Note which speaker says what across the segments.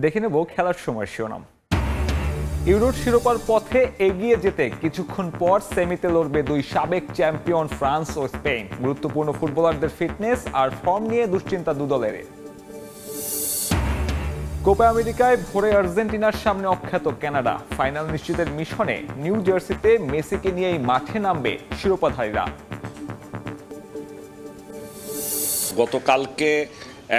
Speaker 1: দেখে নেব খেলার সময় শিরোনাম। ইউরোর শিরোপার পথে এগিয়ে যেতে কিছুক্ষণ পর সেমিতে লড়বে দুই সাবেক চ্যাম্পিয়ন ফ্রান্স ও স্পেন। গুরুত্বপূর্ণ ফুটবলারদের ফিটনেস আর ফর্ম নিয়ে দুশ্চিন্তা দুদলের। কোপা আমেরিকায় ভোরে আর্জেন্টিনার সামনে অখ্যাত কানাডা। ফাইনাল নিশ্চিতের মিশনে নিউ জার্সিতে মেসিকে নিয়েই মাঠে নামবে শিরোপাধারীরা।
Speaker 2: গতকালকে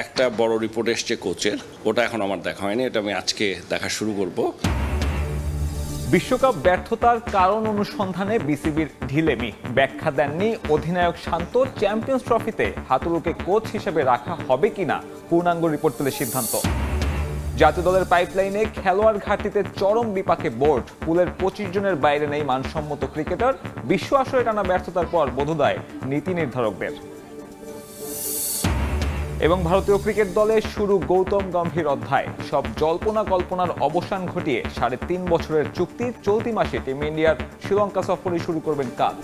Speaker 2: একটা বড় রিপোর্ট এসছে কোচের, ওটা এখন আমার দেখা হয়নি, এটা আমি আজকে দেখা শুরু করব।
Speaker 1: বিশ্বকাপ ব্যর্থতার কারণ অনুসন্ধানে বিসিবির ঢিলেমি। ব্যাখ্যা দেননি অধিনায়ক শান্ত। চ্যাম্পিয়ন্স ট্রফিতে হাতুড়ুকে কোচ হিসেবে রাখা হবে কিনা পূর্ণাঙ্গ রিপোর্ট পেলে সিদ্ধান্ত। জাতীয় দলের পাইপলাইনে খেলোয়াড় ঘাটতিতে চরম বিপাকে বোর্ড। পুলের 25 জনের বাইরে নেই মানসম্মত ক্রিকেটার। বিশ্ব আসরে টানা ব্যর্থতার পর বোধোদয় নীতি নির্ধারকদের। এবং ভারতীয় ক্রিকেট দলে শুরু গৌতম গম্ভীর অধ্যায়। সব জল্পনা কল্পনার অবসান ঘটিয়ে 3.5 বছরের চুক্তি। চলতি মাসে টিম ইন্ডিয়ার শ্রীলঙ্কা সফরে শুরু করবেন কাজ।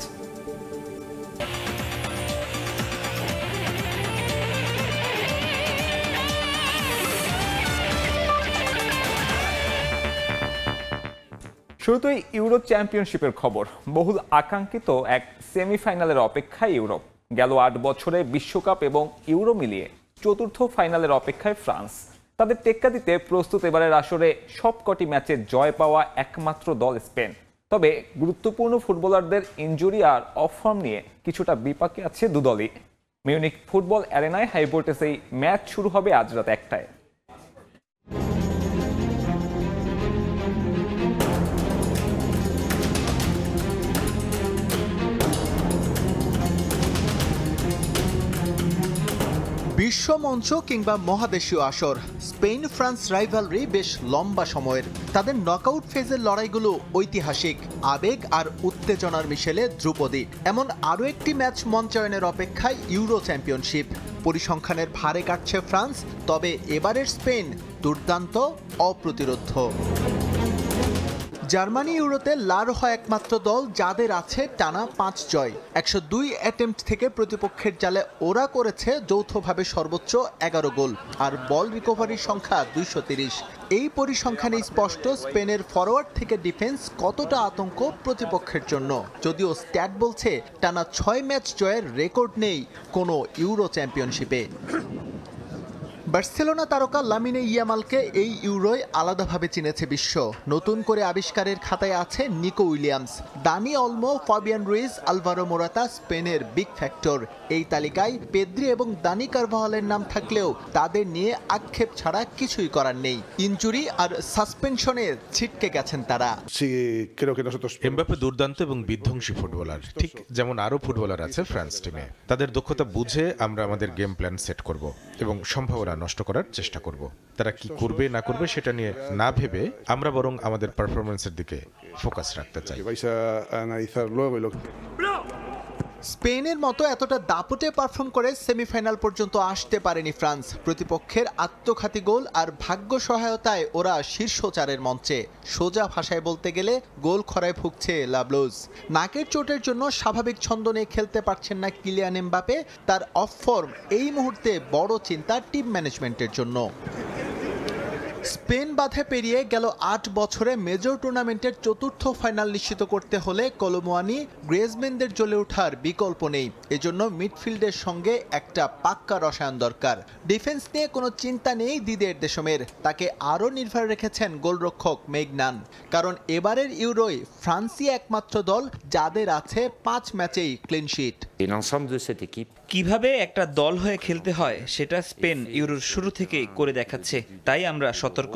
Speaker 1: শুরুতেই ইউরো চ্যাম্পিয়নশিপের খবর। বহুল আকাঙ্ক্ষিত এক সেমিফাইনালের অপেক্ষায় ইউরোপ। গেল 8 বছরে বিশ্বকাপ এবং ইউরো মিলিয়ে চতুর্থ ফাইনালের অপেক্ষায় ফ্রান্স। তাদের টেক্কা দিতে প্রস্তুত এবারের আসরে সবকটি ম্যাচে জয় পাওয়া একমাত্র দল স্পেন। তবে গুরুত্বপূর্ণ ফুটবলারদের ইনজুরি আর অফ ফর্ম নিয়ে কিছুটা বিপাকে আছে দুদলই। মিউনিক ফুটবল অ্যারেনায় হাই ভোল্টেজে এই ম্যাচ শুরু হবে আজ রাত 1টায়।
Speaker 3: বিশ্বমঞ্চ কিংবা মহাদেশীয় আসর, স্পেন ফ্রান্স রাইভালরি বেশ লম্বা সময়ের। তাদের নকআউট ফেজের লড়াইগুলো ঐতিহাসিক, আবেগ আর উত্তেজনার মিশেলে ধ্রুপদী। এমন আরও একটি ম্যাচ মঞ্চায়নের অপেক্ষায় ইউরো চ্যাম্পিয়নশিপ। পরিসংখ্যানের ভারে কাটছে ফ্রান্স, তবে এবারের স্পেন দুর্দান্ত, অপ্রতিরোধ্য। জার্মানি ইউরোতে লারোহা একমাত্র দল যাদের আছে টানা 5 জয়। 102 অ্যাটেম্পট থেকে প্রতিপক্ষের জালে ওরা করেছে যৌথভাবে সর্বোচ্চ 11 গোল, আর বল রিকভারির সংখ্যা 230। এই পরিসংখ্যানে স্পষ্ট স্পেনের ফরওয়ার্ড থেকে ডিফেন্স কতটা আতঙ্ক প্রতিপক্ষের জন্য। যদিও স্ট্যাট বলছে টানা 6 ম্যাচ জয়ের রেকর্ড নেই কোনো ইউরো চ্যাম্পিয়নশিপে। বার্সেলোনা তারকা লামিনে ইয়ামালকে এই ইউরোয় আলাদাভাবে চিনেছে বিশ্ব। নতুন করে আবিষ্কারের খাতায় আছে নিকো উইলিয়ামস, দানি Olmo, Fabian Ruiz, Alvaro Morata স্পেনের বিগ ফ্যাক্টর। এই তালিকায় পেদ্রি এবং দানি কারভাহালের নাম থাকলেও তাদের নিয়ে আক্ষেপ ছাড়া কিছুই করার নেই। ইনজুরি আর সাসপেনশনে ছিটকে গেছেন তারা।
Speaker 4: এমবাপ্পে দুর্দান্ত এবং বিধ্বংসী ফুটবলার, ঠিক যেমন আরও ফুটবলার আছে ফ্রান্স টিমে। তাদের দক্ষতা বুঝে আমরা আমাদের গেম প্ল্যান সেট করব এবং সম্ভাবনা নষ্ট করার চেষ্টা করব। তারা কি করবে না করবে সেটা নিয়ে না ভেবে আমরা বরং আমাদের পারফরমেন্সের দিকে ফোকাস রাখতে চাই।
Speaker 3: স্পেনের মতো এতটা দাপটে পারফর্ম করে সেমিফাইনাল পর্যন্ত আসতে পারেনি ফ্রান্স। প্রতিপক্ষের আত্মঘাতী গোল আর ভাগ্য সহায়তায় ওরা শীর্ষ 4-এর মঞ্চে। সোজা ভাষায় বলতে গেলে গোল খরায় ভুগছে লাব্লোজ। নাকের চোটের জন্য স্বাভাবিক ছন্দ নিয়ে খেলতে পারছেন না কিলিয়ান এমবাপে। তার অফ ফর্ম এই মুহূর্তে বড় চিন্তা টিম ম্যানেজমেন্টের জন্য। স্পেন বাধে পেরিয়ে গেল 8 বছরে মেজর টুর্নামেন্টের চতুর্থ ফাইনাল নিশ্চিত করতে হলে কলোমুয়ানি, গ্রিজম্যানদের জ্বলে ওঠার বিকল্প নেই। এজন্য মিডফিল্ডের সঙ্গে একটা পাক্কা রসায়ন দরকার। ডিফেন্স নিয়ে কোনো চিন্তা নেই দিদিয়ের দেশমের, তাকে আরও নির্ভর রেখেছেন গোলরক্ষক মেগনান। কারণ এবারের ইউরোয় ফ্রান্সই একমাত্র দল যাদের আছে 5 ম্যাচেই ক্লিনশিট।
Speaker 5: কিভাবে একটা দল হয়ে খেলতে হয় সেটা স্পেন ইউরোর শুরু থেকেই করে দেখাচ্ছে, তাই আমরা সতর্ক।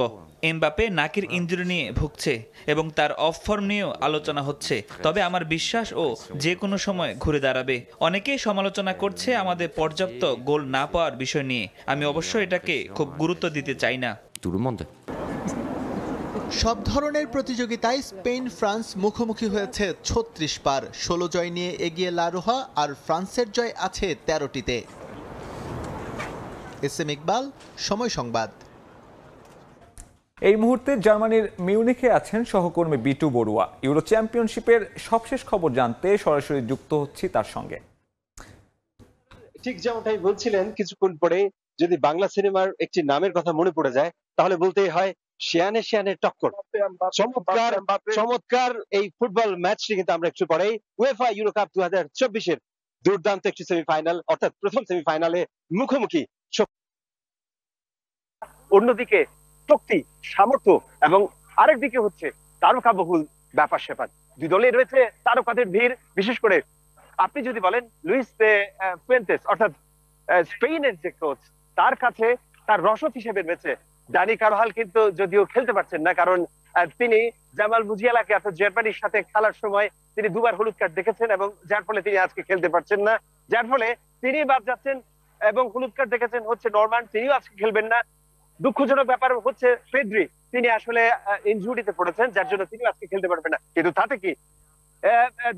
Speaker 5: এমবাপে নাকের ইনজুরি নিয়ে ভুগছে এবং তার অফ ফর্ম নিয়েও আলোচনা হচ্ছে, তবে আমার বিশ্বাস ও যে কোনো সময় ঘুরে দাঁড়াবে। অনেকেই সমালোচনা করছে আমাদের পর্যাপ্ত গোল না পাওয়ার বিষয় নিয়ে। আমি অবশ্য এটাকে খুব গুরুত্ব দিতে চাই না।
Speaker 3: সব ধরনের প্রতিযোগিতায় স্পেন ফ্রান্স মুখোমুখি হয়েছে 36 বার। 16 জয় নিয়ে এগিয়ে লারোহা, আর ফ্রান্সের জয় আছে 13টিতে। এসএম ইকবাল, সময় সংবাদ।
Speaker 1: এই মুহূর্তে জার্মানির মিউনিখে আছেন সহকর্মী বিটু বড়ুয়া। ইউরো চ্যাম্পিয়নশিপের সবশেষ খবর জানতে সরাসরি যুক্ত হচ্ছি তার সঙ্গে।
Speaker 6: ঠিক যেমনটাই বলছিলেন, কিছুক্ষণ পরে যদি বাংলা সিনেমার একটি নামের কথা মনে পড়ে যায় তাহলে বলতেই হয় শিয়ানে শিয়ানে টক্কর। চমৎকার চমৎকার এই ফুটবল ম্যাচটি কিন্তু আমরা একটু পরেই উয়েফা ইউরো কাপ 2024-এর দুর্দান্ত একটি সেমিফাইনাল অর্থাৎ প্রথম সেমিফাইনালে মুখোমুখি।
Speaker 7: অন্যদিকে শক্তি, সামর্থ্য এবং আরেকদিকে হচ্ছে তারকাবহুল ব্যাপার স্যাপার। দুই দলে রয়েছে তারকাদের ভিড়। বিশেষ করে আপনি যদি বলেন লুইস ফুয়েন্তেস অর্থাৎ স্পেনের যে কোচ, তার কাছে তার রসদ হিসেবে রয়েছে ডানি কারভাল, কিন্তু যদিও খেলতে পারছেন না, কারণ তিনি জামাল মুজিয়ালাকে অর্থাৎ জার্মানির সাথে খেলার সময় তিনি দুবার হলুদ কার্ড দেখেছেন এবং যার ফলে তিনি আজকে খেলতে পারছেন না, যার ফলে তিনি বাদ যাচ্ছেন। এবং হলুদ কার্ড দেখেছেন হচ্ছে নরমান, তিনিও আজকে খেলবেন না। দুঃখজনক ব্যাপার হচ্ছে পেদ্রি, তিনি আসলে ইনজুরিতে পড়েছেন, যার জন্য তিনি আজকে খেলতে পারবেন না। কিন্তু তাতে কি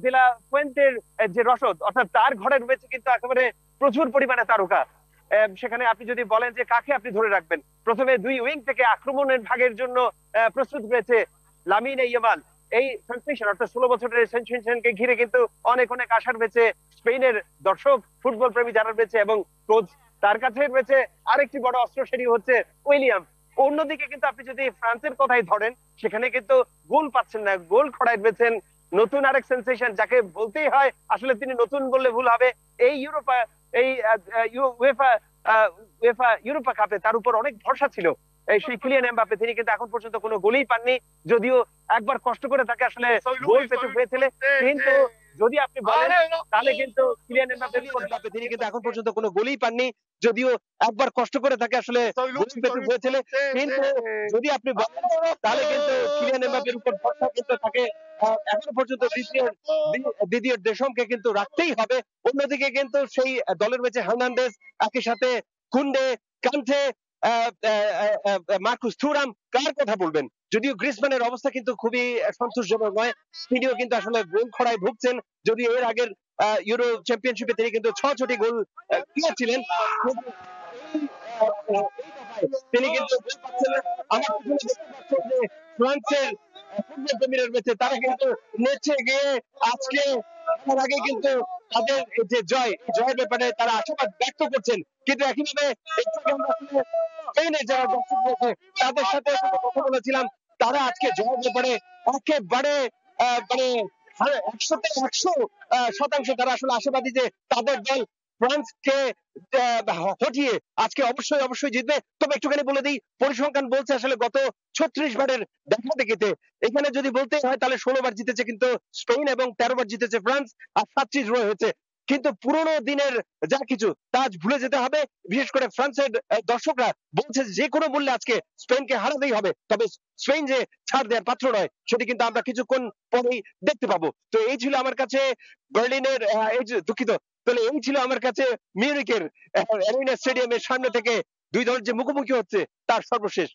Speaker 7: দেলা ফুয়েন্তের যে রসদ অর্থাৎ তার ঘরে রয়েছে কিন্তু একেবারে প্রচুর পরিমাণে তারকা। সেখানে আপনি যদি বলেন যে কাকে আপনি ধরে রাখবেন, প্রথমে দুই উইং থেকে আক্রমণের ভাগের জন্য প্রস্তুত হয়েছে লামিনে ইয়ামাল। এই সেনসেশন অর্থাৎ 16 বছরের সেনসেশনকে ঘিরে কিন্তু অনেক অনেক আশা রয়েছে স্পেনের দর্শক, ফুটবল প্রেমী যারা রয়েছে এবং কোচ, তার কাছে রয়েছে আরেকটি বড় অস্ত্র, সেটি হচ্ছে উইলিয়াম। অন্যদিকে কিন্তু আপনি যদি ফ্রান্সের কথাই ধরেন, সেখানে কিন্তু গোল পাচ্ছেন না, গোল খড়ায় রয়েছেন নতুন আরেক সেনসেশন, যাকে বলতেই হয় আসলে তিনি নতুন বললে ভুল হবে। এই উয়েফা ইউরোপা কাপে তার উপর অনেক ভরসা ছিল সেই কিলিয়ান এমবাপ্পে, তিনি কিন্তু এখন পর্যন্ত কোনো গোলই পাননি, যদিও একবার কষ্ট করে তাকে আসলে গোল পেতে হয়েছিল। কিন্তু যদি আপনি বলেন তাহলে কিন্তু কিলিয়ান এমবাপ্পে তিনি কিন্তু এখন পর্যন্ত কোনো গোলই পাননি, যদিও একবার কষ্ট করে তাকে আসলে গোল পেতে হয়েছিল। কিন্তু যদি আপনি বলেন তাহলে কিন্তু কিলিয়ান এমবাপ্পের উপর ভরসা কিন্তু তাকে এখনো পর্যন্ত দ্বিতীয় দেশমকে কিন্তু রাখতেই হবে। অন্যদিকে কিন্তু সেই দলের রয়েছে হার্নান্দেজ, একই সাথে কুন্ডে, কান্তে, মার্কুস থুরাম, কার কথা বলবেন? যদিও গ্রিজম্যানের অবস্থা কিন্তু খুবই সন্তোষজনক নয়, তিনিও কিন্তু আসলে গোল খরায় ভুগছেন। যদিও এর আগের ইউরো চ্যাম্পিয়নশিপে তিনি কিন্তু 6টি গোল পেয়েছিলেন, তিনি কিন্তু গোল পাচ্ছেন না। আমার পিছনে দেখতে পাচ্ছেন যে ফ্রান্সের ফুটবল প্রেমীরা রয়েছে, তারা কিন্তু নেচে গিয়ে আজকে আগে কিন্তু তাদের যে জয়ের ব্যাপারে তারা আশাবাদ ব্যক্ত করছেন। কিন্তু একইভাবে স্পেনের যারা দর্শক রয়েছে তাদের সাথে কথা বলেছিলাম, তারা আজকে জয়ের ব্যাপারে একেবারে মানে 100% তারা আসলে আশাবাদী যে তাদের দল ফ্রান্সকে হটিয়ে আজকে অবশ্যই জিতবে। তবে একটুখানি বলে দিই, পরিসংখ্যান বলছে আসলে গত 36 বারের দেখা দেখিতে এখানে যদি বলতে হয় তাহলে 16 বার জিতেছে কিন্তু স্পেন এবং 13 বার জিতেছে ফ্রান্স, আর 7টি ড্র হয়েছে। কিন্তু পুরোনো দিনের যা কিছু তা আজ ভুলে যেতে হবে। বিশেষ করে ফ্রান্সের দর্শকরা বলছে যে কোনো মূল্যে আজকে স্পেনকে হারাতেই হবে। তবে স্পেন যে ছাড় দেওয়ার পাত্র নয় সেটি কিন্তু আমরা কিছুক্ষণ পরেই দেখতে পাবো। তো এই ছিল আমার কাছে বার্লিনের দুঃখিত, তাহলে এই ছিল আমার কাছে মিউনিখের অ্যারেনা স্টেডিয়ামের সামনে থেকে দুই দল যে মুখোমুখি হচ্ছে তার সর্বশেষ।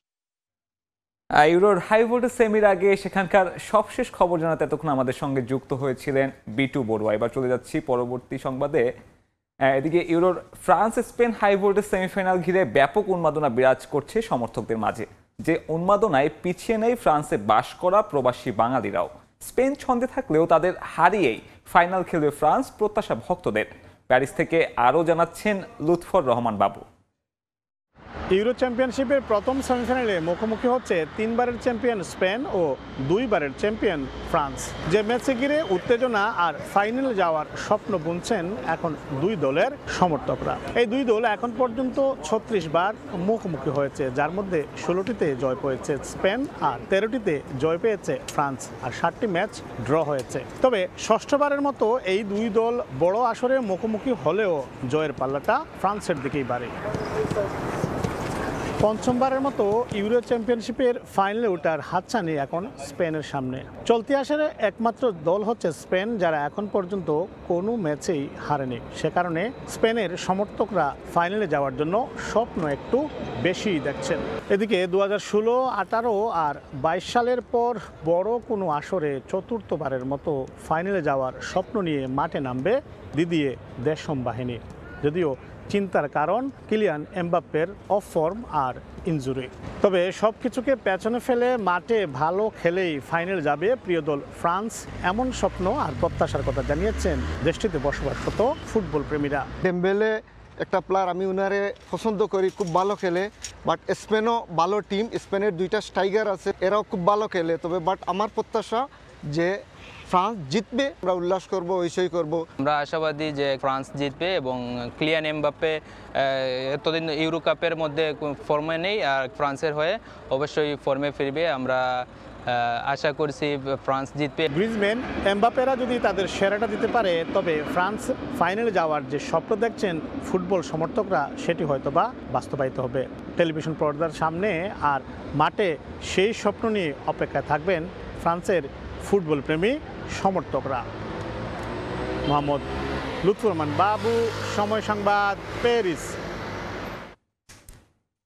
Speaker 1: ইউরোর হাই ভোল্টেজ সেমির আগে সেখানকার সবশেষ খবর জানাতে এতক্ষণ আমাদের সঙ্গে যুক্ত হয়েছিলেন বিটু বড়ুয়া। এবার চলে যাচ্ছি পরবর্তী সংবাদে। এদিকে ইউরোর France Spain high voltage semifinal ঘিরে ব্যাপক উন্মাদনা বিরাজ করছে সমর্থকদের মাঝে, যে উন্মাদনায় পিছিয়ে নেই ফ্রান্সে বাস করা প্রবাসী বাঙালিরাও। স্পেন ছন্দে থাকলেও তাদের হারিয়েই ফাইনাল খেলবে ফ্রান্স প্রত্যাশা ভক্তদের। প্যারিস থেকে আরও জানাচ্ছেন লুৎফর রহমান বাবু।
Speaker 8: ইউরো চ্যাম্পিয়নশিপের প্রথম সেমিফাইনালে মুখোমুখি হচ্ছে 3 বারের চ্যাম্পিয়ন স্পেন ও 2 বারের চ্যাম্পিয়ন ফ্রান্স। যে ম্যাচে ঘিরে উত্তেজনা আর ফাইনালে যাওয়ার স্বপ্ন বুনছেন এখন দুই দলের সমর্থকরা। এই দুই দল এখন পর্যন্ত 36 বার মুখোমুখি হয়েছে, যার মধ্যে 16টিতে জয় পেয়েছে স্পেন আর 13টিতে জয় পেয়েছে ফ্রান্স, আর 7টি ম্যাচ ড্র হয়েছে। তবে ষষ্ঠবারের মতো এই দুই দল বড় আসরে মুখোমুখি হলেও জয়ের পাল্লাটা ফ্রান্সের দিকেই বাড়ে। পঞ্চমবারের মতো ইউরো চ্যাম্পিয়নশিপের ফাইনালে ওঠার হাতছানি এখন স্পেনের সামনে। চলতি আসরে একমাত্র দল হচ্ছে স্পেন, যারা এখন পর্যন্ত কোনো ম্যাচেই হারেনি। সে কারণে স্পেনের সমর্থকরা ফাইনালে যাওয়ার জন্য স্বপ্ন একটু বেশিই দেখছেন। এদিকে 2016, 18 আর 22 সালের পর বড় কোনো আসরে চতুর্থবারের মতো ফাইনালে যাওয়ার স্বপ্ন নিয়ে মাঠে নামবে দিদিয়ে দেশম বাহিনী। যদিও চিন্তার কারণ কিলিয়ান এমবাপ্পের অফ ফর্ম আর ইনজুরি। তবে সব কিছুকে পেছনে ফেলে মাঠে ভালো খেলেই ফাইনাল যাবে প্রিয় দল ফ্রান্স, এমন স্বপ্ন আর প্রত্যাশার কথা জানিয়েছেন দেশটিতে বসবাসরত ফুটবল প্রেমীরা।
Speaker 9: ডেম্বেলে একটা প্লেয়ার, আমি উনারে পছন্দ করি, খুব ভালো খেলে। বাট স্পেনও ভালো টিম, স্পেনের 2টা স্ট্রাইকার আছে, এরাও খুব ভালো খেলে। তবে বাট আমার প্রত্যাশা যে ফ্রান্স জিতবে, আমরা উল্লাস করব, ঐশই করব।
Speaker 10: আমরা আশাবাদী যে ফ্রান্স জিতবে এবং কিলিয়ান এমবাপ্পে এতদিন ইউরো কাপের মধ্যে ফর্মে নেই, আর ফ্রান্সের হয়ে অবশ্যই ফর্মে ফিরবে। আমরা আশা করছি ফ্রান্স জিতবে।
Speaker 8: গ্রিজম্যান, এমবাপ্পেরা যদি তাদের সেরাটা দিতে পারে, তবে ফ্রান্স ফাইনালে যাওয়ার যে স্বপ্ন দেখছেন ফুটবল সমর্থকরা, সেটি হয়তো বা বাস্তবায়িত হবে। টেলিভিশন পর্দার সামনে আর মাঠে সেই স্বপ্ন নিয়ে অপেক্ষায় থাকবেন ফ্রান্সের ফুটবল প্রেমী সমর্থকরা। মোহাম্মদ লুৎফুর রহমান বাবু, সময় সংবাদ, প্যারিস।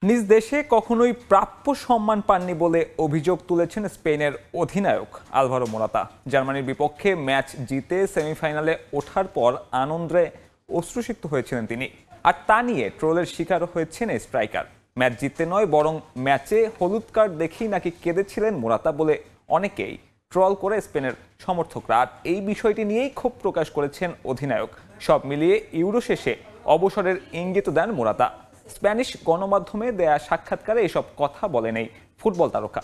Speaker 1: নিজ দেশে কখনোই প্রাপ্য সম্মান পাননি বলে অভিযোগ তুলেছেন স্পেনের অধিনায়ক আলভারো মোরাতা। জার্মানির বিপক্ষে ম্যাচ জিতে সেমিফাইনালে ওঠার পর আনন্দে অশ্রুসিক্ত হয়েছিলেন তিনি, আর তা নিয়ে ট্রোলের শিকার হয়েছেন স্ট্রাইকার। ম্যাচ জিততে নয়, বরং ম্যাচে হলুদ কার্ড দেখেই নাকি কেঁদেছিলেন মোরাতা বলে অনেকেই ট্রল করে স্পেনের সমর্থকরা। আর এই বিষয়টি নিয়েই ক্ষোভ প্রকাশ করেছেন অধিনায়ক। সব মিলিয়ে ইউরো শেষে অবসরের ইঙ্গিত দেন মোরাতা। স্প্যানিশ গণমাধ্যমে দেয়া সাক্ষাৎকারে এসব কথা বলেন এই ফুটবল তারকা।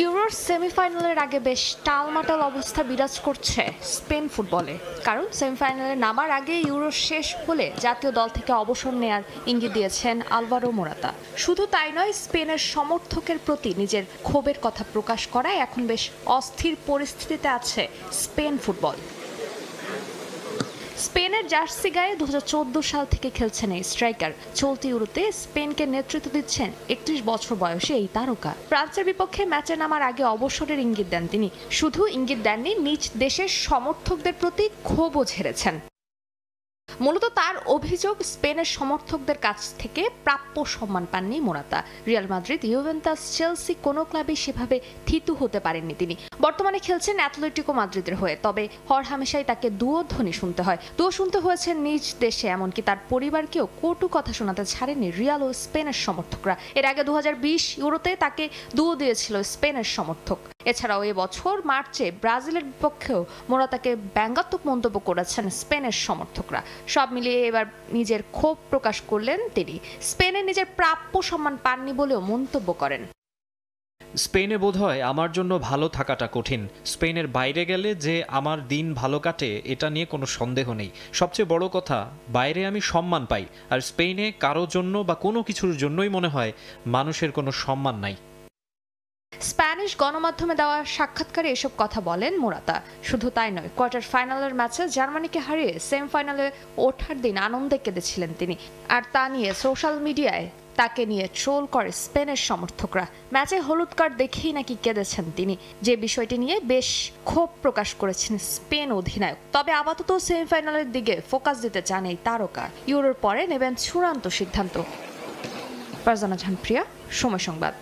Speaker 11: ইউরোর সেমিফাইনালের আগে বেশ টালমাটাল অবস্থা বিরাজ করছে স্পেন ফুটবলে। কারণ সেমিফাইনালে নামার আগে ইউরো শেষ হলে জাতীয় দল থেকে অবসর নেয়ার ইঙ্গিত দিয়েছেন আলভারো মোরাতা। শুধু তাই নয়, স্পেনের সমর্থকের প্রতি নিজের ক্ষোভের কথা প্রকাশ করায় এখন বেশ অস্থির পরিস্থিতিতে আছে স্পেন ফুটবল। স্পেনের জার্সি গায়ে 2014 সাল থেকে খেলছেন এই স্ট্রাইকার। চলতি ইউরোতে স্পেনকে নেতৃত্ব দিচ্ছেন 31 বছর বয়সী এই তারকা। ফ্রান্সের বিপক্ষে ম্যাচে নামার আগে অবসরের ইঙ্গিত দেন তিনি। শুধু ইঙ্গিত দেননি, নিজ দেশের সমর্থকদের প্রতি ক্ষোভও ঝেড়েছেন। মূলত তার অভিযোগ, স্পেনের সমর্থকদের কাছ থেকে প্রাপ্য সম্মান পাননি Morata. Real Madrid, Juventus, Chelsea কোনো ক্লাবে সেভাবে থিতু হতে পারেননি তিনি। বর্তমানে খেলছেন অ্যাটলেটিকো মাদ্রিদের হয়ে, তবে হরহামেশাই তাকে দুয়োধ্বনি শুনতে হয়। শুনতে হয়েছে নিজ দেশে, এমনকি তার পরিবারকেও কটু কথা শোনাতে ছাড়েনি রিয়াল ও স্পেনের সমর্থকরা। এর আগে 2020 ইউরোতে তাকে দুয়ো দিয়েছিল স্পেনের সমর্থক। এছাড়াও এবছর মার্চে ব্রাজিলের বিপক্ষেও মোরাতাকে ব্যঙ্গাত্মক মন্তব্য করেছেন স্পেনের সমর্থকরা। সব মিলিয়ে এবার নিজের ক্ষোভ প্রকাশ করলেন তিনি। স্পেনে নিজের প্রাপ্য সম্মান পাননি বলেও মন্তব্য করেন।
Speaker 12: স্পেনে বোধহয় আমার জন্য ভালো থাকাটা কঠিন। স্পেনের বাইরে গেলে যে আমার দিন ভালো কাটে, এটা নিয়ে কোনো সন্দেহ নেই। সবচেয়ে বড় কথা, বাইরে আমি সম্মান পাই, আর স্পেনে কারো জন্য বা কোনো কিছুর জন্যই মনে হয় মানুষের কোনো সম্মান নাই।
Speaker 11: স্প্যানিশ গণমাধ্যমে দেওয়া সাক্ষাৎকারে এসব কথা বলেন মোরাতা। শুধু তাই নয়, কোয়ার্টার ফাইনালের ম্যাচে জার্মানিকে হারিয়ে সেমিফাইনালে ওঠার দিন আনন্দে কেঁদেছিলেন তিনি। আর তা নিয়ে সোশ্যাল মিডিয়ায় তাকে নিয়ে ট্রোল করে স্পেনের সমর্থকরা। ম্যাচে হলুদ কার্ড দেখেই নাকি কেঁদেছেন তিনি, যে বিষয়টি নিয়ে বেশ ক্ষোভ প্রকাশ করেছেন স্পেন অধিনায়ক। তবে আপাতত সেমিফাইনালের দিকে ফোকাস দিতে চান এই তারকা। ইউরোর পরে নেবেন চূড়ান্ত সিদ্ধান্ত। ফারজানা জাহান প্রিয়া, সময় সংবাদ।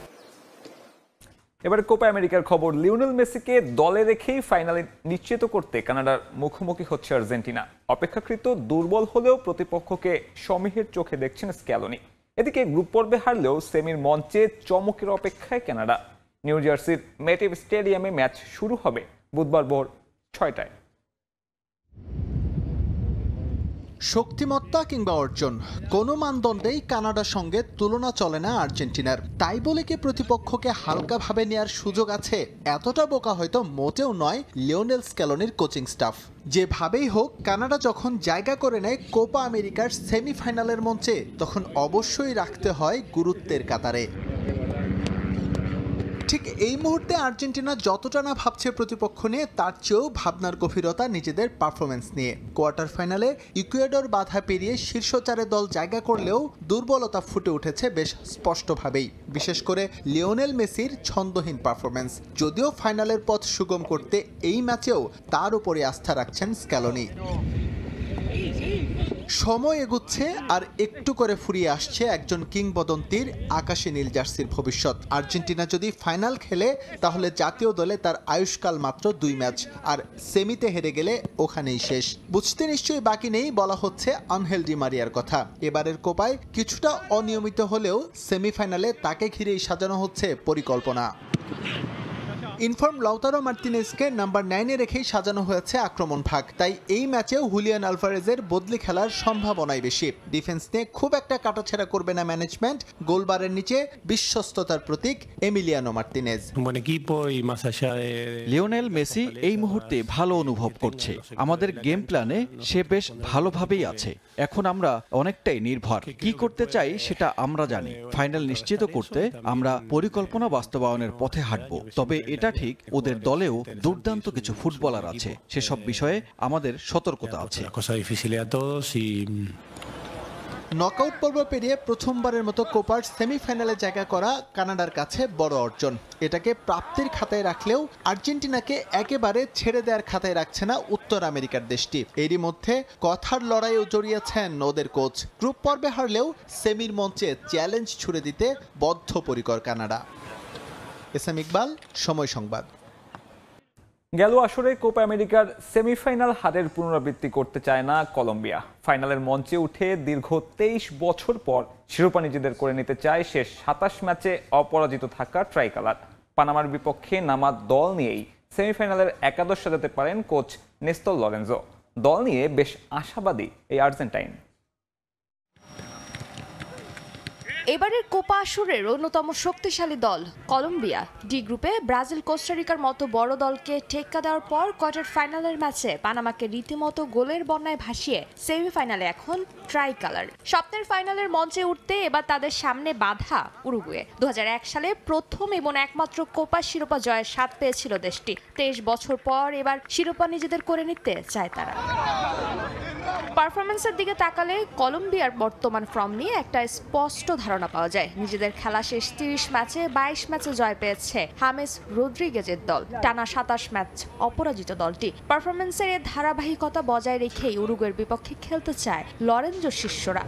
Speaker 1: এবারে কোপা আমেরিকার খবর। লিওনেল মেসিকে দলে রেখেই ফাইনালে নিশ্চিত করতে কানাডার মুখোমুখি হচ্ছে আর্জেন্টিনা। অপেক্ষাকৃত দুর্বল হলেও প্রতিপক্ষকে সমীহের চোখে দেখছেন স্ক্যালোনি। এদিকে গ্রুপ পর্বে হারলেও সেমির মঞ্চে চমকের অপেক্ষায় কানাডা। নিউ জার্সির মেটিভ স্টেডিয়ামে ম্যাচ শুরু হবে বুধবার ভোর 6টায়।
Speaker 3: শক্তিমত্তা কিংবা অর্জন, কোনো মানদণ্ডেই কানাডার সঙ্গে তুলনা চলে না আর্জেন্টিনার। তাই বলে কি প্রতিপক্ষকে হালকাভাবে নেয়ার সুযোগ আছে? এতটা বোকা হয়তো মোটেও নয় লিওনেল স্ক্যালোনির কোচিং স্টাফ। যেভাবেই হোক, কানাডা যখন জায়গা করে নেয় কোপা আমেরিকার সেমিফাইনালের মঞ্চে, তখন অবশ্যই রাখতে হয় গুরুত্বের কাতারে। ঠিক এই মুহূর্তে আর্জেন্টিনা যতটা না ভাবছে প্রতিপক্ষ নিয়ে, তার চেয়েও ভাবনার গভীরতা নিজেদের পারফরমেন্স নিয়ে। কোয়ার্টার ফাইনালে ইকুয়েডর বাধা পেরিয়ে শীর্ষ 4 দল জায়গা করলেও দুর্বলতা ফুটে উঠেছে বেশ স্পষ্টভাবেই, বিশেষ করে লিওনেল মেসির ছন্দহীন পারফরমেন্স। যদিও ফাইনালের পথ সুগম করতে এই ম্যাচেও তার উপরে আস্থা রাখছেন স্ক্যালোনি। সময় এগুচ্ছে আর একটু করে ফুরিয়ে আসছে একজন কিংবদন্তির আকাশী নীল জার্সির ভবিষ্যৎ। আর্জেন্টিনা যদি ফাইনাল খেলে, তাহলে জাতীয় দলে তার আয়ুষ্কাল মাত্র 2 ম্যাচ, আর সেমিতে হেরে গেলে ওখানেই শেষ। বুঝতে নিশ্চয়ই বাকি নেই বলা হচ্ছে আনহেল ডি মারিয়ার কথা। এবারের কোপায় কিছুটা অনিয়মিত হলেও সেমিফাইনালে তাকে ঘিরেই সাজানো হচ্ছে পরিকল্পনা। ইনফর্ম লাউতারো মার্তিনেজকে নাম্বার 9-এ রেখেই সাজানো হয়েছে আক্রমণ ভাগ, তাই এই ম্যাচেও হুলিয়ান আলভারেজের বদলি খেলার সম্ভাবনাই বেশি। ডিফেন্স নিয়ে খুব একটা কাটাছেড়া করবে না ম্যানেজমেন্ট। গোলবারের নিচে বিশ্বস্ততার প্রতীক এমিলিয়ানো মার্তিনেজ।
Speaker 13: লিওনেল মেসি এই মুহূর্তে ভালো অনুভব করছে। আমাদের গেম প্ল্যানে সে বেশ ভালোভাবেই আছে। এখন আমরা অনেকটাই নির্ভর, কি করতে চাই সেটা আমরা জানি। ফাইনাল নিশ্চিত করতে আমরা পরিকল্পনা বাস্তবায়নের পথে হাঁটব। তবে এটা ঠিক, ওদের দলেও দুর্দান্ত কিছু ফুটবলার আছে, সেসব বিষয়ে আমাদের সতর্কতা আছে।
Speaker 3: নকআউট পর্ব পেরিয়ে প্রথমবারের মতো কোপার সেমিফাইনালে জায়গা করা কানাডার কাছে বড় অর্জন। এটাকে প্রাপ্তির খাতায় রাখলেও আর্জেন্টিনাকে একেবারে ছেড়ে দেওয়ার খাতায় রাখছে না উত্তর আমেরিকার দেশটি। এরই মধ্যে কথার লড়াইও জড়িয়েছেন ওদের কোচ। গ্রুপ পর্বে হারলেও সেমির মঞ্চে চ্যালেঞ্জ ছুড়ে দিতে বদ্ধপরিকর কানাডা। এসএম ইকবাল, সময় সংবাদ।
Speaker 1: গেল আসরে কোপা আমেরিকার সেমিফাইনাল হারের পুনরাবৃত্তি করতে চায় না কলম্বিয়া। ফাইনালের মঞ্চে উঠে দীর্ঘ 23 বছর পর শিরোপা নিজেদের করে নিতে চায় শেষ 27 ম্যাচে অপরাজিত থাকা ট্রাইকালার। পানামার বিপক্ষে নামা দল নিয়েই সেমিফাইনালের একাদশ সাজাতে পারেন কোচ নেস্তর লরেনজো। দল নিয়ে বেশ আশাবাদী এই আর্জেন্টাইন।
Speaker 11: এবারের কোপা আসরের অন্যতম শক্তিশালী দল কলম্বিয়া। ডি গ্রুপে ব্রাজিল কোস্টারিকার মতো বড় দলকে টেক্কা দেওয়ার পর কোয়ার্টার ফাইনালের ম্যাচে পানামাকে রীতিমতো গোলের বন্যায় ভাসিয়ে সেমিফাইনালে এখন ট্রাই কালার। স্বপ্নের ফাইনালের মঞ্চে উঠতে এবার তাদের সামনে বাধা উরুগুয়ে। 2001 সালে প্রথম এবং একমাত্র কোপা শিরোপা জয়ের স্বাদ পেয়েছিল দেশটি। 23 বছর পর এবার শিরোপা নিজেদের করে নিতে চায় তারা। পারফরমেন্সের দিকে তাকালে কলম্বিয়ার বর্তমান ফর্ম নিয়ে একটা স্পষ্ট ধারণা পাওয়া যায়। নিজেদের খেলা শেষ 30 ম্যাচে 22 ম্যাচে জয় পেয়েছে হামেস রদ্রিগেজের দল। টানা 27 ম্যাচ অপরাজিত দলটি। পারফরমেন্সের এই ধারাবাহিকতা বজায় রেখেই উরুগুয়ের বিপক্ষে খেলতে চায় লরেনজোর শিষ্যরা।